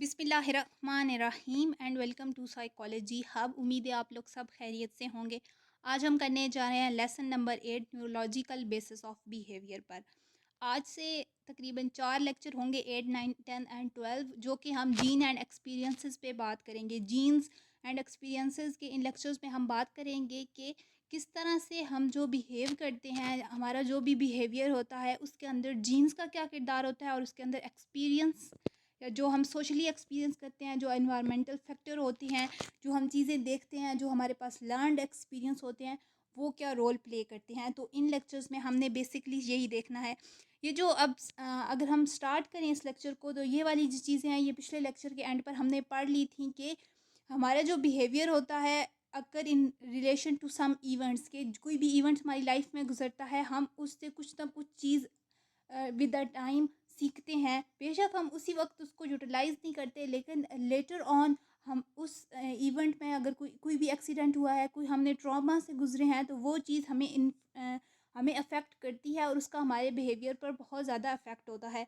बिस्मिल्लाहिर्रहमानिर्रहीम and welcome to psychology hub. उम्मीद है आप लोग सब खैरियत से होंगे। आज हम करने जा रहे हैं lesson number 8 neurological basis of behaviour पर। आज से तकरीबन 4 लेक्चर होंगे 8, 9, 10 एंड 12, जो कि हम जीन एंड एक्सपीरियंसेस पे बात करेंगे। जीन्स एंड एक्सपीरियंसेस के इन लेक्चर्स में हम बात करेंगे कि किस तरह से हम जो बिहेव करते हैं, हमारा जो भी बिहेवियर होता है उसके अंदर जीन्स का क्या किरदार होता है और उसके अंदर एक्सपीरियंस या जो हम सोशली एक्सपीरियंस करते हैं, जो एनवायरमेंटल फैक्टर होती हैं, जो हम चीज़ें देखते हैं, जो हमारे पास लर्नड एक्सपीरियंस होते हैं, वो क्या रोल प्ले करते हैं। तो इन लेक्चर्स में हमने बेसिकली यही देखना है। ये जो अगर हम स्टार्ट करें इस लेक्चर को, तो ये वाली जो चीज़ें हैं ये पिछले लेक्चर के एंड पर हमने पढ़ ली थी कि हमारा जो बिहेवियर होता है अगर in relation to some events, के कोई भी इवेंट्स हमारी लाइफ में गुजरता है, हम उससे कुछ ना कुछ चीज़ विद द टाइम सीखते हैं। बेशक हम उसी वक्त उसको यूटिलाइज़ नहीं करते, लेकिन लेटर ऑन हम उस इवेंट में अगर कोई भी एक्सीडेंट हुआ है, कोई हमने ट्रॉमा से गुजरे हैं, तो वो चीज़ हमें अफेक्ट करती है और उसका हमारे बिहेवियर पर बहुत ज़्यादा अफेक्ट होता है।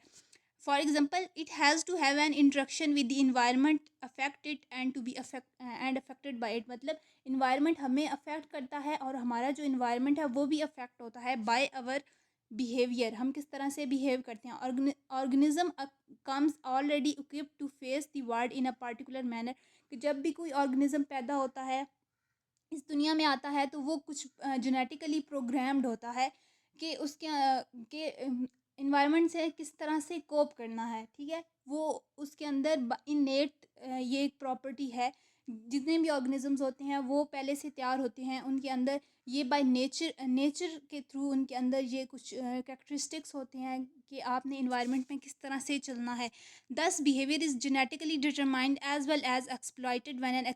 For example, it has to have an interaction with the environment affected and to be affected by it. मतलब इन्वायरमेंट हमें अफेक्ट करता है और हमारा जो इन्वायरमेंट है वो भी अफेक्ट होता है बाय अवर बिहेवियर। हम किस तरह से बिहेव करते हैं। Organism comes already equipped to face the world in a particular manner. कि जब भी कोई ऑर्गेनिज्म पैदा होता है, इस दुनिया में आता है, तो वो कुछ जेनेटिकली प्रोग्राम्ड होता है कि उसके के इन्वायरमेंट से किस तरह से कोप करना है। ठीक है, वो उसके अंदर इनेट ये एक प्रॉपर्टी है। जितने भी ऑर्गेनिजम्स होते हैं वो पहले से तैयार होते हैं, उनके अंदर ये बाय नेचर के थ्रू उनके अंदर ये कुछ कैरेक्टरिस्टिक्स होते हैं कि आपने इन्वायरमेंट में किस तरह से चलना है। This behaviour is genetically determined as well as exploited when an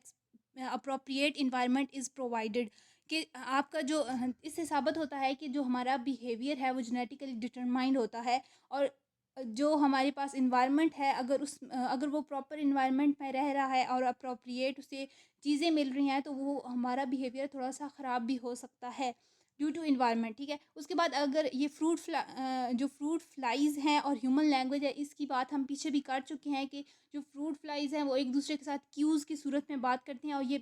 appropriate environment is provided. कि आपका जो इससे साबित होता है कि जो हमारा बिहेवियर है वो जेनेटिकली डिटरमाइंड होता है। और जो हमारे पास इन्वायरमेंट है, अगर वो प्रॉपर इन्वायरमेंट में रह रहा है और अप्रोप्रिएट उसे चीज़ें मिल रही हैं, तो वो हमारा बिहेवियर थोड़ा सा ख़राब भी हो सकता है ड्यू टू इन्वायरमेंट। ठीक है, उसके बाद अगर ये जो फ्रूट फ्लाइज़ हैं और ह्यूमन लैंग्वेज है, इसकी बात हम पीछे भी कर चुके हैं कि जो फ्रूट फ्लाइज़ हैं वो एक दूसरे के साथ क्यूज़ की सूरत में बात करते हैं और ये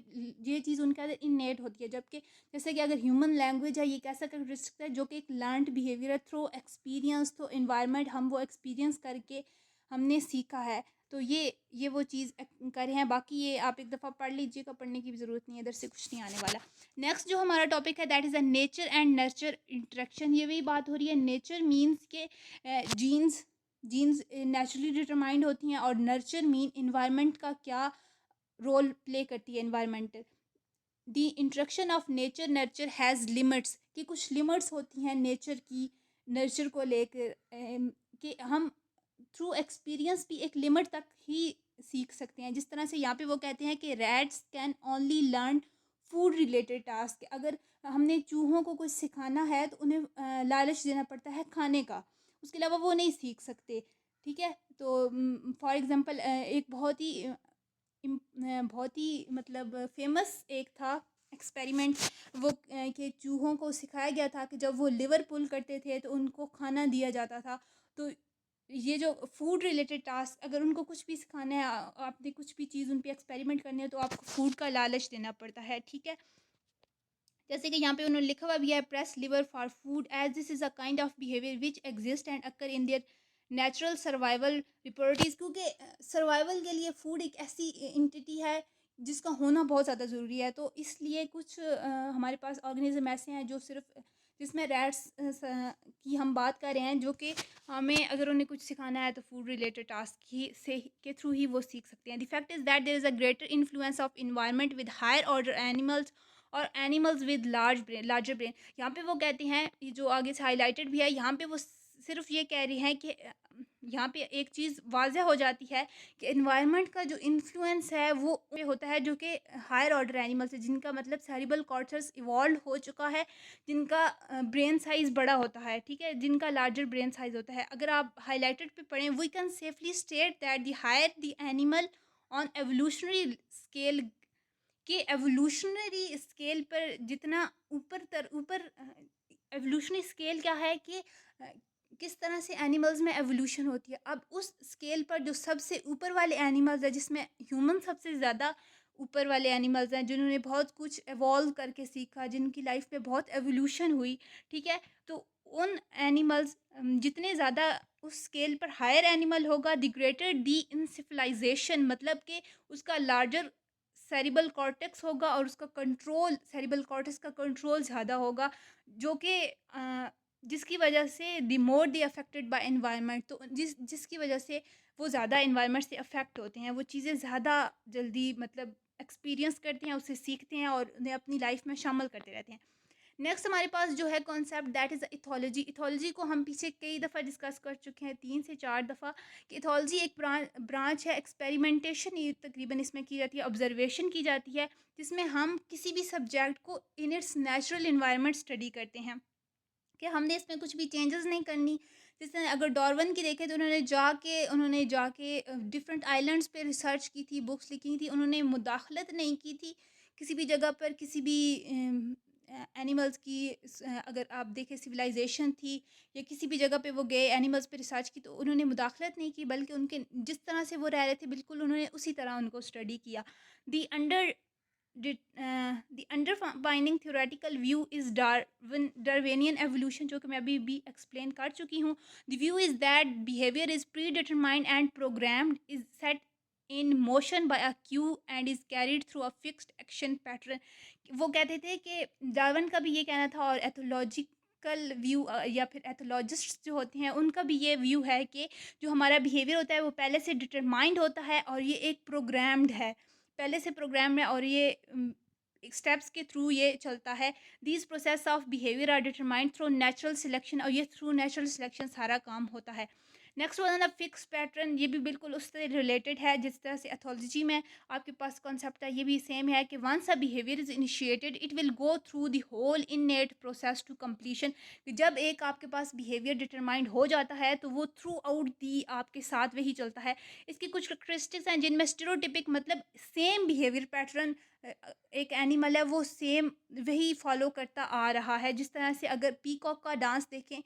चीज़ उनके अंदर इननेट होती है। जबकि जैसे कि अगर ह्यूमन लैंग्वेज है, ये एक ऐसा कैरेक्टरिस्टिक है जो कि एक लर्नड बिहेवियर है थ्रू एक्सपीरियंस, थ्रू इन्वायरमेंट, हम वो एक्सपीरियंस करके हमने सीखा है। तो ये वो चीज़ करे हैं। बाकी ये आप एक दफ़ा पढ़ लीजिएगा, पढ़ने की भी ज़रूरत नहीं है, इधर से कुछ नहीं आने वाला। नेक्स्ट जो हमारा टॉपिक है that is a nature and nurture interaction. ये वही बात हो रही है। नेचर मीन्स के जीन्स जीन्स नेचुरली डिटरमाइंड होती हैं, और नर्चर मीन इन्वायरमेंट का क्या रोल प्ले करती है environmental. The interaction of nature nurture has limits, कि कुछ लिमिट्स होती हैं नेचर की, नर्चर को लेकर कि हम थ्रू एक्सपीरियंस भी एक लिमिट तक ही सीख सकते हैं। जिस तरह से यहाँ पे वो कहते हैं कि rats can only learn food related task. अगर हमने चूहों को कुछ सिखाना है तो उन्हें लालच देना पड़ता है खाने का, उसके अलावा वो नहीं सीख सकते। ठीक है, तो फॉर एग्ज़ाम्पल एक बहुत ही मतलब फेमस एक था एक्सपेरिमेंट, वो कि चूहों को सिखाया गया था कि जब वो लिवर पुल करते थे तो उनको खाना दिया जाता था। तो ये जो फूड रिलेटेड टास्क, अगर उनको कुछ भी सिखाना है, आपने कुछ भी चीज़ उन पे एक्सपेरिमेंट करनी है, तो आपको फूड का लालच देना पड़ता है। ठीक है, जैसे कि यहाँ पे उन्होंने लिखा हुआ भी है, press lever for food as this is a kind of behaviour which exist and occur in their natural survival repertoires. क्योंकि सर्वाइवल के लिए फूड एक ऐसी इंटिटी है जिसका होना बहुत ज़्यादा ज़रूरी है। तो इसलिए कुछ हमारे पास ऑर्गेनिज्म ऐसे हैं जो सिर्फ, जिसमें रैट्स की हम बात कर रहे हैं, जो कि हमें अगर उन्हें कुछ सिखाना है तो फूड रिलेटेड टास्क के थ्रू ही वो सीख सकते हैं। The fact is that there is a greater influence of environment with higher order animals और एनिमल्स विद लार्जर ब्रेन। यहाँ पे वो कहते हैं, ये जो आगे से हाईलाइटेड भी है, यहाँ पे वो सिर्फ ये कह रही हैं कि यहाँ पे एक चीज़ वाज़ह हो जाती है कि एनवायरनमेंट का जो इन्फ्लुएंस है वो पे होता है, जो कि हायर ऑर्डर एनिमल्स है, जिनका मतलब सेरिबल कॉर्टेक्स इवॉल्व हो चुका है, जिनका ब्रेन साइज़ बड़ा होता है। ठीक है, जिनका लार्जर ब्रेन साइज़ होता है। अगर आप हाईलाइटेड पे पढ़ें, we can safely state that the higher the animal on evolutionary scale, कि एवोल्यूशनरी स्केल पर जितना ऊपर एवोल्यूशनरी स्केल क्या है कि किस तरह से एनिमल्स में एवोल्यूशन होती है। अब उस स्केल पर जो सबसे ऊपर वाले एनिमल्स हैं, जिसमें ह्यूमन सबसे ज़्यादा ऊपर वाले एनिमल्स हैं, जिन्होंने बहुत कुछ एवॉल्व करके सीखा, जिनकी लाइफ में बहुत एवोल्यूशन हुई, ठीक है? तो उन एनिमल्स जितने ज़्यादा उस स्केल पर हायर एनिमल होगा, the greater the in civilisation, मतलब कि उसका लार्जर सेरिबल कॉर्टेक्स होगा और उसका कंट्रोल, सेरिबल कॉर्टेक्स का कंट्रोल ज़्यादा होगा, जो कि जिसकी वजह से the more the affected by environment, तो जिसकी वजह से वो ज़्यादा एनवायरनमेंट से अफेक्ट होते हैं, वो चीज़ें ज़्यादा जल्दी मतलब एक्सपीरियंस करते हैं, उससे सीखते हैं और उन्हें अपनी लाइफ में शामिल करते रहते हैं। नेक्स्ट हमारे पास जो है concept, that is ethology. Ethology को हम पीछे कई दफ़ा डिस्कस कर चुके हैं, 3 से 4 दफ़ा, कि इथोलॉजी एक ब्रांच है, एक्सपेरिमेंटेशन ये तकरीबन इसमें की जाती है, ऑब्जर्वेशन की जाती है, जिसमें हम किसी भी सब्जेक्ट को in its natural environment study करते हैं, कि हमने इसमें कुछ भी चेंजेस नहीं करनी। जैसे अगर डार्विन की देखें, तो उन्होंने जाके डिफरेंट आइलैंड्स पे रिसर्च की थी, बुक्स लिखी थी, उन्होंने मुदाखलत नहीं की थी किसी भी जगह पर, किसी भी एनिमल्स की। अगर आप देखें सिविलाइजेशन थी या किसी भी जगह पे वो गए एनिमल्स पे रिसर्च की, तो उन्होंने मुदाखलत नहीं की, बल्कि उनके जिस तरह से वो रह रहे थे बिल्कुल उन्होंने उसी तरह उनको स्टडी किया। The under the undermining theoretical view is Darwinian evolution, जो कि मैं अभी भी explain कर चुकी हूँ। The view is that behavior is predetermined and programmed, is set in motion by a cue and is carried through a fixed action pattern। वो कहते थे कि डार्विन का भी ये कहना था, और एथोलॉजिकल व्यू या फिर एथोलॉजिस्ट जो होते हैं उनका भी ये व्यू है कि जो हमारा बिहेवियर होता है वो पहले से डिटरमाइंड होता है, और ये एक प्रोग्राम्ड है, पहले से प्रोग्राम में, और ये स्टेप्स के थ्रू ये चलता है। These process of behaviour are determined through natural selection, और ये थ्रू नेचुरल सिलेक्शन सारा काम होता है। नेक्स्ट वन है फिक्स पैटर्न, ये भी बिल्कुल उससे रिलेटेड है जिस तरह से एथोलॉजी में आपके पास कॉन्सेप्ट है, ये भी सेम है कि once a behaviour is initiated it will go through the whole innate process to completion. जब एक आपके पास बिहेवियर डिटरमाइंड हो जाता है तो वो थ्रू आउट दी आपके साथ वही चलता है। इसकी कुछ करेक्टरिस्टिक्स हैं जिनमें स्टेरियोटिपिक, मतलब सेम बिहेवियर पैटर्न एक एनिमल है वो सेम वही फॉलो करता आ रहा है। जिस तरह से अगर पीकॉक का डांस देखें,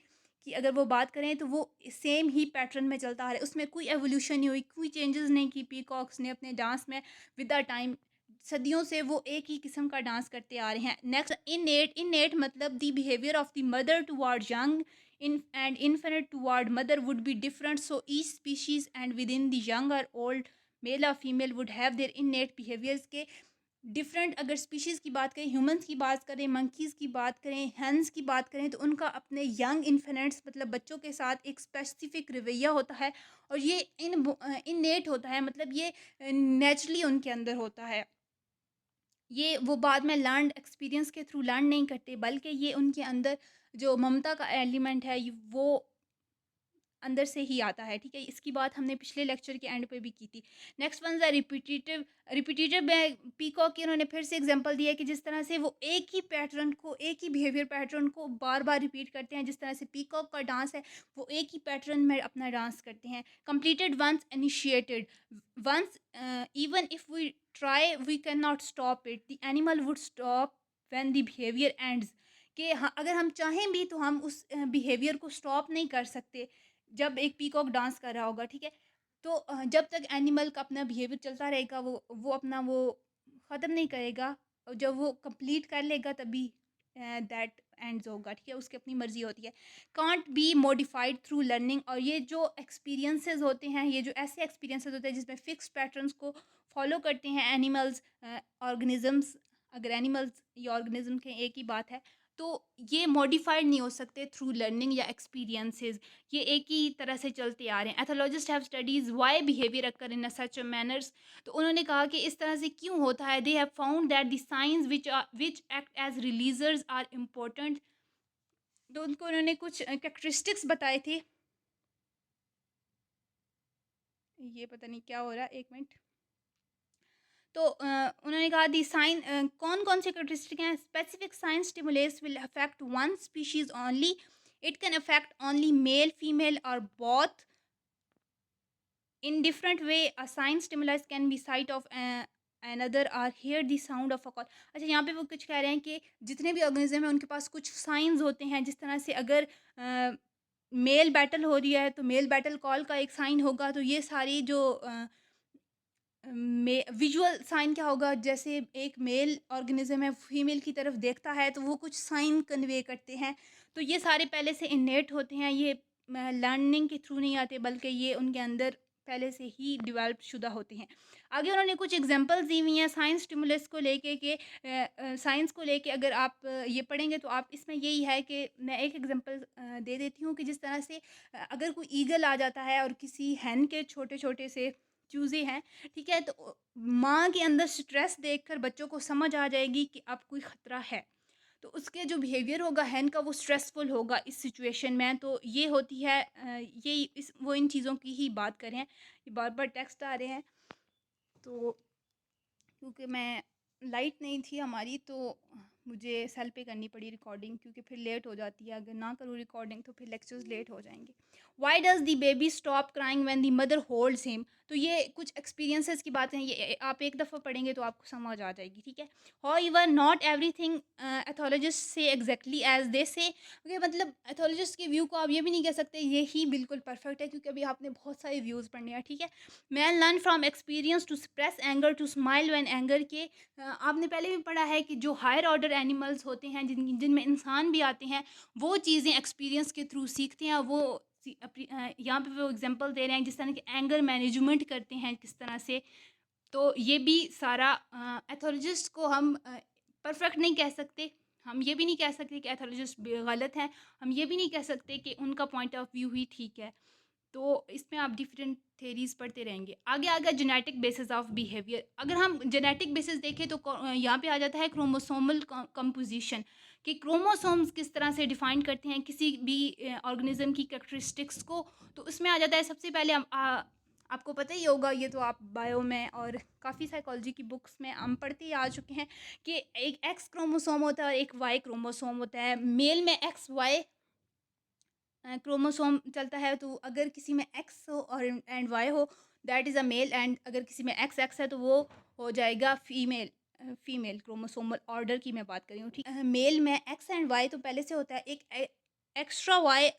कि अगर वो बात करें तो वो सेम ही पैटर्न में चलता आ रहा है, उसमें कोई एवोल्यूशन नहीं हुई, कोई चेंजेस नहीं की पीकॉक्स ने अपने डांस में विद द टाइम। सदियों से वो एक ही किस्म का डांस करते आ रहे हैं। नेक्स्ट इननेट मतलब the behaviour of the mother toward young in and infinite toward mother would be different, so each species and within the young or old male or female would have their innate behaviors के different. अगर species की बात करें, humans की बात करें, monkeys की बात करें, हंस की बात करें, तो उनका अपने यंग इन्फेंट्स मतलब बच्चों के साथ एक स्पेसिफिक रवैया होता है, और ये इननेट होता है, मतलब ये नेचुरली उनके अंदर होता है। ये वो बाद में लर्न्ड एक्सपीरियंस के थ्रू लर्न नहीं करते, बल्कि ये उनके अंदर जो ममता का एलिमेंट है वो अंदर से ही आता है, ठीक है? इसकी बात हमने पिछले लेक्चर के एंड पे भी की थी। नेक्स्ट वन ज़ रिपीटेटिव रिपीटेटिव में पीकॉक की उन्होंने फिर से एग्जांपल दिया है कि जिस तरह से वो एक ही पैटर्न को, एक ही बिहेवियर पैटर्न को बार-बार रिपीट करते हैं, जिस तरह से पीकॉक का डांस है, वो एक ही पैटर्न में अपना डांस करते हैं। Completed once initiated, once even if we try we can not stop it, the animal would stop when the behaviour ends. कि हाँ, अगर हम चाहें भी तो हम उस बिहेवियर को स्टॉप नहीं कर सकते जब एक पीकॉक डांस कर रहा होगा, ठीक है? तो जब तक एनिमल का अपना बिहेवियर चलता रहेगा, वो अपना वो ख़त्म नहीं करेगा, और जब वो कंप्लीट कर लेगा तभी दैट एंड्स होगा, ठीक है? उसकी अपनी मर्ज़ी होती है। Can't be modified through learning, और ये जो एक्सपीरियंसेस होते हैं, ये जो ऐसे एक्सपीरियंसेस होते हैं जिसमें फिक्स पैटर्न्स को फॉलो करते हैं एनिमल्स, ऑर्गेनिजम्स, अगर एनिमल्स या ऑर्गेनिज्म के एक ही बात है, तो ये मॉडिफाइड नहीं हो सकते थ्रू लर्निंग या एक्सपीरियंसेस, ये एक ही तरह से चलते आ रहे हैं। Ethologist have studies why behaviour occur in such manners, तो उन्होंने कहा कि इस तरह से क्यों होता है। They have found that the signs which act as releasers are important, तो उनको उन्होंने कुछ कैरेक्टरिस्टिक्स बताए थे। ये पता नहीं क्या हो रहा है, एक मिनट। तो उन्होंने कहा दी साइन कौन कौन से कैरेक्टरिस्टिक हैं। Specific sign stimulus will affect one species only, it can affect only male female और both in different way. A sign stimulus can be sight of another or hear the sound of a call। अच्छा, यहाँ पे वो कुछ कह रहे हैं कि जितने भी ऑर्गेनिज्म हैं उनके पास कुछ साइंस होते हैं, जिस तरह से अगर मेल बैटल हो रही है तो मेल बैटल कॉल का एक साइन होगा। तो ये सारी जो विजुअल साइन क्या होगा, जैसे एक मेल ऑर्गेनिज्म है फीमेल की तरफ देखता है तो वो कुछ साइन कन्वे करते हैं। तो ये सारे पहले से इनेट होते हैं, ये लर्निंग के थ्रू नहीं आते बल्कि ये उनके अंदर पहले से ही डेवलप शुदा होते हैं। आगे उन्होंने कुछ एग्जांपल्स दी हुई हैं साइंस स्टिमुलस को लेके कि साइंस को लेके अगर आप ये पढ़ेंगे तो आप इसमें यही है कि मैं एक एग्जांपल दे देती हूँ कि जिस तरह से अगर कोई ईगल आ जाता है और किसी हैन के छोटे छोटे से चूज़े हैं, ठीक है, तो माँ के अंदर स्ट्रेस देखकर बच्चों को समझ आ जाएगी कि अब कोई ख़तरा है। तो उसके जो बिहेवियर होगा हैन का वो स्ट्रेसफुल होगा इस सिचुएशन में। तो ये होती है ये इस वो इन चीज़ों की ही बात करें। ये बार-बार टेक्स्ट आ रहे हैं तो क्योंकि मैं लाइट नहीं थी हमारी तो मुझे सेल पे करनी पड़ी रिकॉर्डिंग, क्योंकि फिर लेट हो जाती है। अगर ना करूँ रिकॉर्डिंग तो फिर लेक्चर्स लेट हो जाएंगे। Why does the baby stop crying when the mother holds him. तो ये कुछ एक्सपीरियंसेस की बातें हैं, ये आप एक दफ़ा पढ़ेंगे तो आपको समझ आ जाएगी, ठीक है। हाउएवर नॉट एवरीथिंग एथोलॉजिस्ट से एग्जैक्टली एज दे से। मतलब एथोलॉजिस्ट के व्यू को आप ये भी नहीं कह सकते ये ही बिल्कुल परफेक्ट है, क्योंकि अभी आपने बहुत सारे व्यूज़ पढ़ने हैं, ठीक है। Man learn from experience to suppress anger to smile when anger के आपने पहले भी पढ़ा है कि जो हायर ऑर्डर एनिमल्स होते हैं जिनमें इंसान भी आते हैं, वो चीज़ें एक्सपीरियंस के थ्रू सीखते हैं। वो यहाँ पे वो एग्जांपल दे रहे हैं जिस तरह के एंगर मैनेजमेंट करते हैं किस तरह से। तो ये भी सारा एथोलॉजिस्ट को हम परफेक्ट नहीं कह सकते। हम ये भी नहीं कह सकते कि एथोलॉजिस्ट गलत हैं। हम ये भी नहीं कह सकते कि उनका पॉइंट ऑफ व्यू ही ठीक है। तो इसमें आप डिफरेंट थेरीज पढ़ते रहेंगे। आगे आगे जेनेटिक बेसिस ऑफ बिहेवियर। अगर हम जेनेटिक बेसिस देखें तो यहाँ पे आ जाता है क्रोमोसोमल कंपोजिशन, कि क्रोमोसोम्स किस तरह से डिफाइन करते हैं किसी भी ऑर्गेनिज्म की कैरेक्टरिस्टिक्स को। तो उसमें आ जाता है सबसे पहले आपको पता ही होगा, ये तो आप बायो में और काफ़ी साइकोलॉजी की बुक्स में हम पढ़ते ही आ चुके हैं कि एक एक्स क्रोमोसोम होता है और एक वाई क्रोमोसोम होता है। मेल में एक्स वाई क्रोमोसोम चलता है। तो अगर किसी में एक्स हो और एंड वाई हो that is a male, and अगर किसी में एक्स एक्स है तो वो हो जाएगा फीमेल। फीमेल क्रोमोसोमल ऑर्डर की मैं बात कर रही हूँ, ठीक। मेल में एक्स एंड वाई तो पहले से होता है, एक एक्स्ट्रा वाई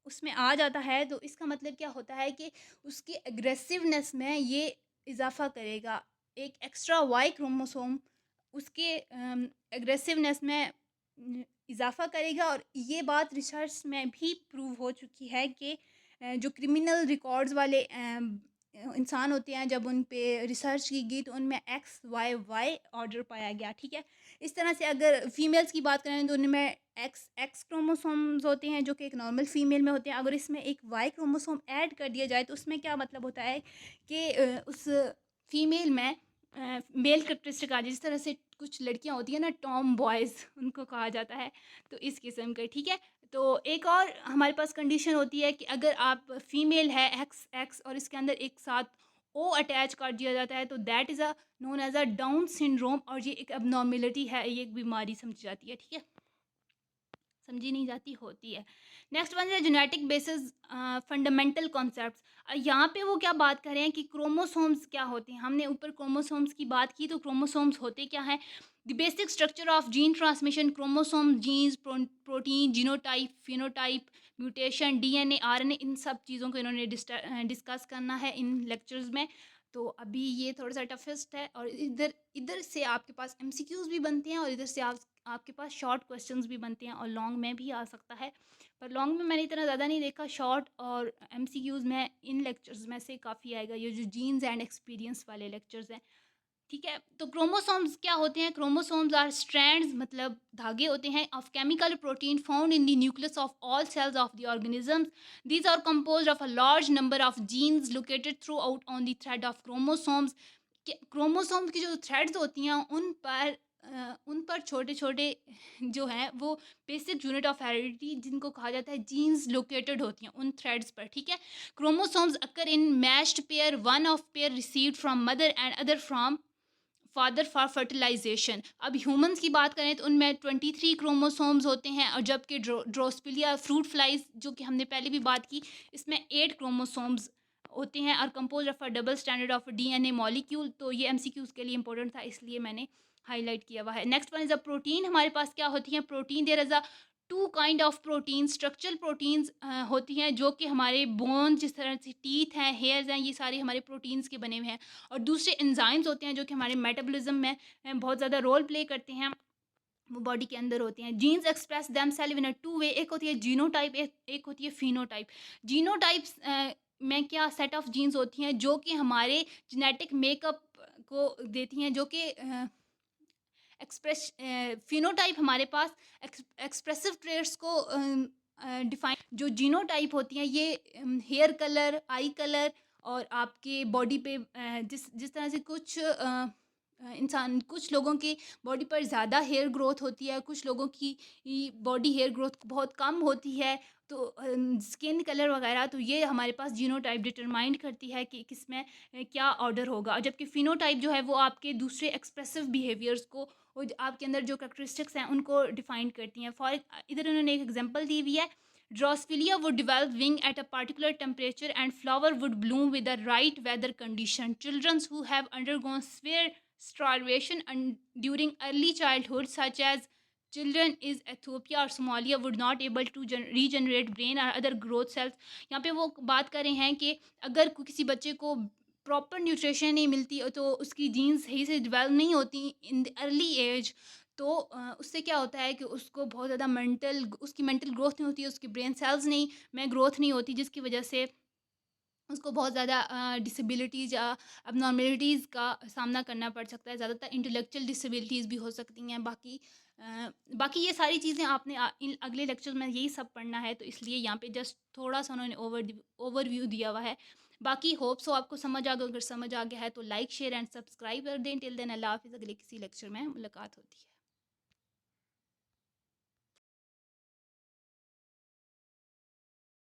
उसमें आ जाता है। तो इसका मतलब क्या होता है कि उसकी एग्रेसिवनेस में ये इजाफा करेगा। एक एक्स्ट्रा वाई क्रोमोसोम उसके एग्रेसिवनेस में इजाफा करेगा। और ये बात रिसर्च में भी प्रूव हो चुकी है कि जो क्रिमिनल रिकॉर्ड्स वाले इंसान होते हैं, जब उन पे रिसर्च की गई तो उनमें एक्स वाई वाई ऑर्डर पाया गया, ठीक है। इस तरह से अगर फीमेल्स की बात करें तो उनमें एक्स एक्स क्रोमोसोम्स होते हैं जो कि एक नॉर्मल फीमेल में होते हैं। अगर इसमें एक वाई क्रोमोसोम ऐड कर दिया जाए तो उसमें क्या मतलब होता है कि उस फीमेल में मेल कैरेक्टरिस्टिक आ जाए। जिस तरह से कुछ लड़कियां होती हैं ना टॉम बॉयज़ उनको कहा जाता है, तो इस किस्म का, ठीक है। तो एक और हमारे पास कंडीशन होती है कि अगर आप फीमेल है एक्स एक्स और इसके अंदर एक साथ ओ अटैच कर दिया जाता है तो that is a known as a Down syndrome, और ये एक अबनॉर्मेलिटी है, ये एक बीमारी समझी जाती है, ठीक है। समझी नहीं जाती होती है। नेक्स्ट वन है जेनेटिक बेसिस फंडामेंटल कॉन्सेप्ट्स। यहाँ पे वो क्या बात कर रहे हैं कि क्रोमोसोम्स क्या होते हैं। हमने ऊपर क्रोमोसोम्स की बात की, तो क्रोमोसोम्स होते क्या हैं। The basic structure of gene transmission chromosome genes protein genotype phenotype mutation DNA RNA, इन सब चीज़ों को इन्होंने डिस्कस करना है इन लेक्चर्स में। तो अभी ये थोड़ा सा टफेस्ट है, और इधर इधर से आपके पास एमसीक्यूज़ भी बनते हैं और इधर से आपके पास शॉर्ट क्वेश्चंस भी बनते हैं, और लॉन्ग में भी आ सकता है। पर लॉन्ग में मैंने इतना ज़्यादा नहीं देखा, शॉर्ट और एमसीक्यूज़ में इन लेक्चर्स में से काफ़ी आएगा, ये जो जीन्स एंड एक्सपीरियंस वाले लेक्चर्स हैं, ठीक है। तो क्रोमोसोम्स क्या होते हैं। क्रोमोसोम्स आर स्ट्रैंड्स, मतलब धागे होते हैं, of chemical protein found in the nucleus of all cells of the organisms. These are composed of a large number of genes located throughout on the thread of chromosomes. Chromosomes की जो threads होती हैं उन पर छोटे छोटे जो हैं वो बेसिक यूनिट ऑफ हेरिडिटी जिनको कहा जाता है जीन्स लोकेटेड होती हैं उन थ्रेड्स पर, ठीक है। Chromosomes occur in matched pair, one of pair received from mother and other from father for fertilisation. अब ह्यूमंस की बात करें तो उनमें 23 क्रोमोसोम्स होते हैं, और जबकि ड्रोस्पिलिया फ्रूट फ्लाइज जो कि हमने पहले भी बात की इसमें 8 क्रोमोसोम्स होते हैं, और compose of a double standard of DNA molecule. तो ये एमसीक्यूज के लिए इंपॉर्टेंट था, इसलिए मैंने हाईलाइट किया हुआ है। Next one is a protein. हमारे पास क्या होती है protein, there is a two kind of protein, structural proteins होती हैं जो कि हमारे बोन, जिस तरह से टीथ हैं, हेयर्स हैं, ये सारे हमारे प्रोटीन्स के बने हुए हैं। और दूसरे एंजाइम्स होते हैं जो कि हमारे मेटाबॉलिज्म में बहुत ज़्यादा रोल प्ले करते हैं, वो बॉडी के अंदर होते हैं। जीन्स एक्सप्रेस देमसेल्व इन अ टू वे, एक होती है जीनोटाइप, एक होती है फिनोटाइप। जीनोटाइप्स में क्या सेट ऑफ जीन्स होती हैं जो कि हमारे जेनेटिक मेकअप को देती हैं, जो कि फिनोटाइप हमारे पास एक्सप्रेसिव ट्रेट्स को डिफाइन। जो जीनोटाइप होती हैं ये हेयर कलर, आई कलर और आपके बॉडी पे जिस जिस तरह से इंसान, कुछ लोगों की बॉडी पर ज़्यादा हेयर ग्रोथ होती है, कुछ लोगों की बॉडी हेयर ग्रोथ बहुत कम होती है, तो स्किन कलर वगैरह, तो ये हमारे पास जीनोटाइप डिटरमाइंड करती है कि किसमें क्या ऑर्डर होगा। जबकि फिनोटाइप जो है वो आपके दूसरे एक्सप्रेसिव बिहेवियर्स को, वो आपके अंदर जो कैरेक्टरिस्टिक्स हैं उनको डिफाइन करती हैं। फॉर इधर उन्होंने एक एग्जांपल दी हुई है, drosophila would develop wing at a particular temperature and flower would bloom with the right weather condition. Children who have undergone severe starvation and during early childhood, such as children is Ethiopia or Somalia, would not able to regenerate brain or other growth cells। यहाँ पे वो बात कर रहे हैं कि अगर किसी बच्चे को प्रॉपर न्यूट्रिशन नहीं मिलती तो उसकी जीन्स सही से डेवलप नहीं होती इन द अर्ली एज, तो उससे क्या होता है कि उसको बहुत ज़्यादा उसकी मेंटल ग्रोथ नहीं होती है, उसकी ब्रेन सेल्स नहीं में ग्रोथ नहीं होती, जिसकी वजह से उसको बहुत ज़्यादा डिसेबिलिटीज़ या अबनॉर्मेलिटीज़ का सामना करना पड़ सकता है। ज़्यादातर इंटेलेक्चुअल डिसेबिलिटीज़ भी हो सकती हैं। बाकी ये सारी चीज़ें आपने इन अगले लेक्चर में यही सब पढ़ना है, तो इसलिए यहाँ पे जस्ट थोड़ा सा उन्होंने ओवरव्यू दिया हुआ है। बाकी होप सो आपको समझ आ गया। अगर समझ आ गया है तो लाइक शेयर एंड सब्सक्राइब कर दें। टिल देन अल्लाह हाफिज़। अगले किसी लेक्चर में मुलाकात होती है।